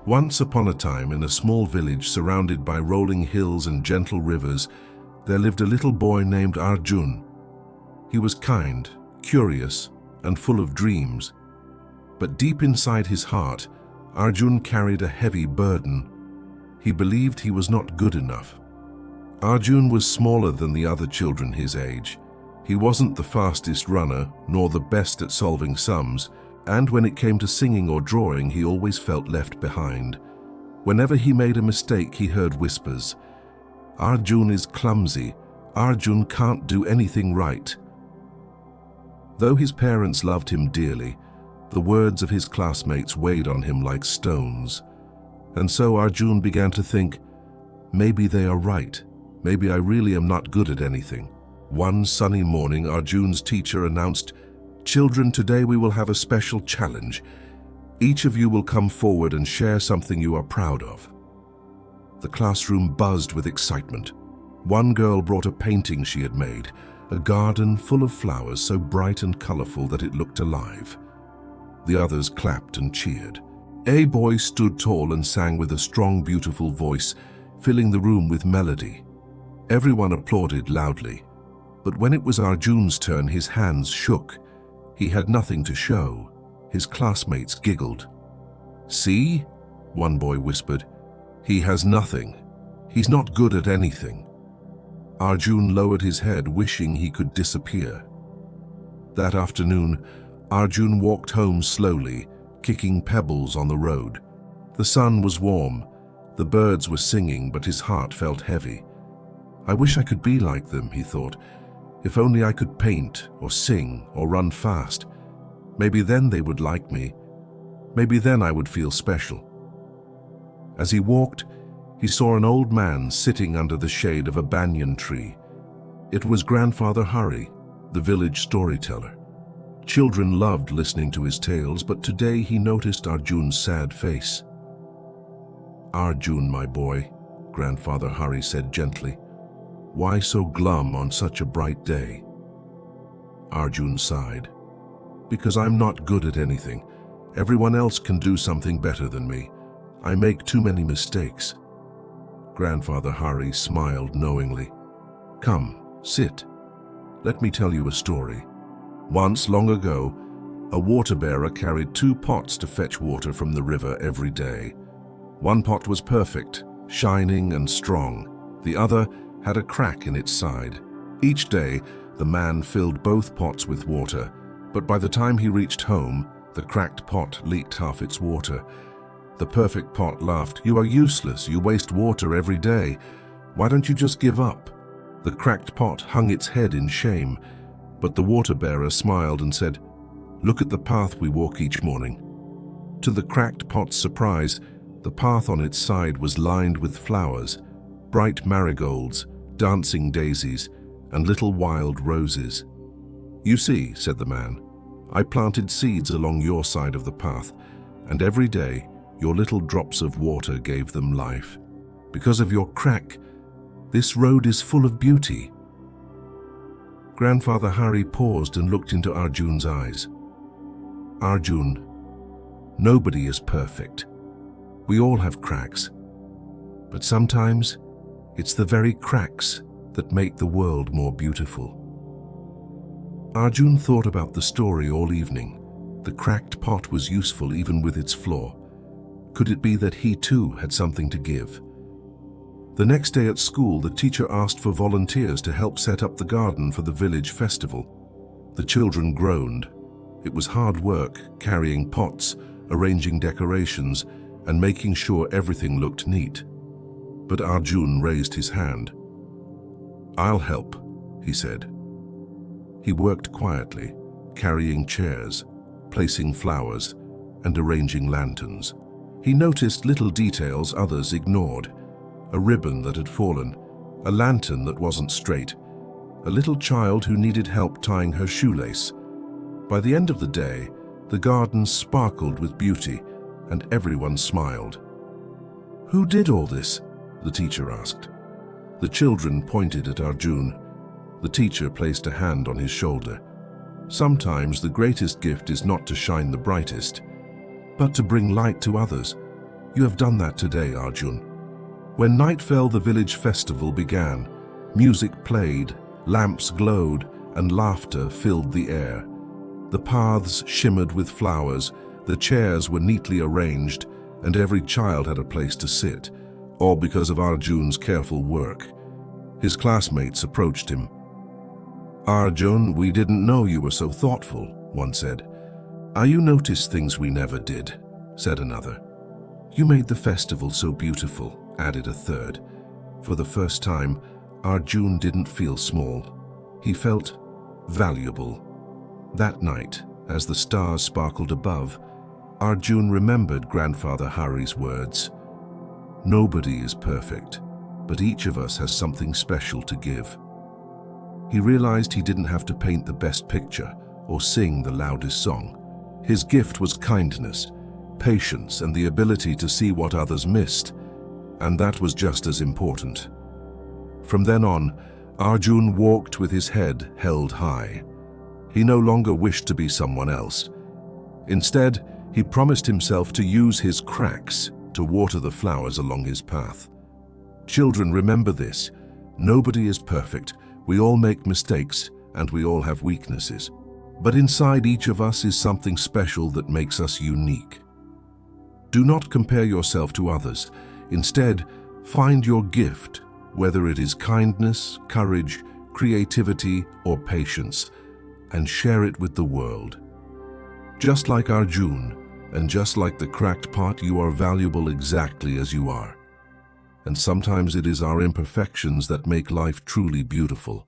Once upon a time, in a small village surrounded by rolling hills and gentle rivers, there lived a little boy named Arjun. He was kind, curious, and full of dreams. But deep inside his heart, Arjun carried a heavy burden. He believed he was not good enough. Arjun was smaller than the other children his age. He wasn't the fastest runner, nor the best at solving sums, and when it came to singing or drawing, he always felt left behind. Whenever he made a mistake, he heard whispers. Arjun is clumsy. Arjun can't do anything right. Though his parents loved him dearly, the words of his classmates weighed on him like stones. And so Arjun began to think, maybe they are right. Maybe I really am not good at anything. One sunny morning, Arjun's teacher announced, "Children, today we will have a special challenge. Each of you will come forward and share something you are proud of." The classroom buzzed with excitement. One girl brought a painting she had made, a garden full of flowers so bright and colorful that it looked alive. The others clapped and cheered. A boy stood tall and sang with a strong, beautiful voice, filling the room with melody. Everyone applauded loudly. But when it was Arjun's turn, his hands shook. He had nothing to show. His classmates giggled. "See?" one boy whispered. "He has nothing. He's not good at anything." Arjun lowered his head, wishing he could disappear. That afternoon, Arjun walked home slowly, kicking pebbles on the road. The sun was warm. The birds were singing, but his heart felt heavy. "I wish I could be like them," he thought. "If only I could paint or sing or run fast. Maybe then they would like me. Maybe then I would feel special." As he walked, he saw an old man sitting under the shade of a banyan tree. It was Grandfather Hari, the village storyteller. Children loved listening to his tales, but today he noticed Arjun's sad face. "Arjun, my boy," Grandfather Hari said gently, "why so glum on such a bright day?" Arjun sighed. "Because I'm not good at anything. Everyone else can do something better than me. I make too many mistakes." Grandfather Hari smiled knowingly. "Come, sit. Let me tell you a story. Once, long ago, a water bearer carried 2 pots to fetch water from the river every day. One pot was perfect, shining and strong. The other had a crack in its side. Each day, the man filled both pots with water, but by the time he reached home, the cracked pot leaked half its water. The perfect pot laughed, "You are useless. You waste water every day. Why don't you just give up?" The cracked pot hung its head in shame, but the water bearer smiled and said, "Look at the path we walk each morning." To the cracked pot's surprise, the path on its side was lined with flowers, bright marigolds, dancing daisies, and little wild roses. "You see," said the man, "I planted seeds along your side of the path, and every day your little drops of water gave them life. Because of your crack, this road is full of beauty." Grandfather Hari paused and looked into Arjun's eyes. "Arjun, nobody is perfect. We all have cracks. But sometimes it's the very cracks that make the world more beautiful." Arjun thought about the story all evening. The cracked pot was useful even with its flaw. Could it be that he too had something to give? The next day at school, the teacher asked for volunteers to help set up the garden for the village festival. The children groaned. It was hard work, carrying pots, arranging decorations, and making sure everything looked neat. But Arjun raised his hand. "I'll help," he said. He worked quietly, carrying chairs, placing flowers, and arranging lanterns. He noticed little details others ignored. A ribbon that had fallen, a lantern that wasn't straight, a little child who needed help tying her shoelace. By the end of the day, the garden sparkled with beauty, and everyone smiled. "Who did all this?" the teacher asked. The children pointed at Arjun. The teacher placed a hand on his shoulder. "Sometimes the greatest gift is not to shine the brightest, but to bring light to others. You have done that today, Arjun. When night fell, the village festival began. Music played, lamps glowed, and laughter filled the air. The paths shimmered with flowers, the chairs were neatly arranged, and every child had a place to sit, all because of Arjun's careful work. His classmates approached him. "Arjun, we didn't know you were so thoughtful," one said. "You noticed things we never did," said another. "You made the festival so beautiful," added a third. For the first time, Arjun didn't feel small. He felt valuable. That night, as the stars sparkled above, Arjun remembered Grandfather Hari's words. "Nobody is perfect, but each of us has something special to give." He realized he didn't have to paint the best picture or sing the loudest song. His gift was kindness, patience, and the ability to see what others missed, and that was just as important. From then on, Arjun walked with his head held high. He no longer wished to be someone else. Instead, he promised himself to use his cracks to water the flowers along his path. Children, remember this. Nobody is perfect. We all make mistakes, and we all have weaknesses. But inside each of us is something special that makes us unique. Do not compare yourself to others. Instead, find your gift, whether it is kindness, courage, creativity, or patience, and share it with the world. Just like Arjun, and just like the cracked pot, you are valuable exactly as you are. And sometimes it is our imperfections that make life truly beautiful.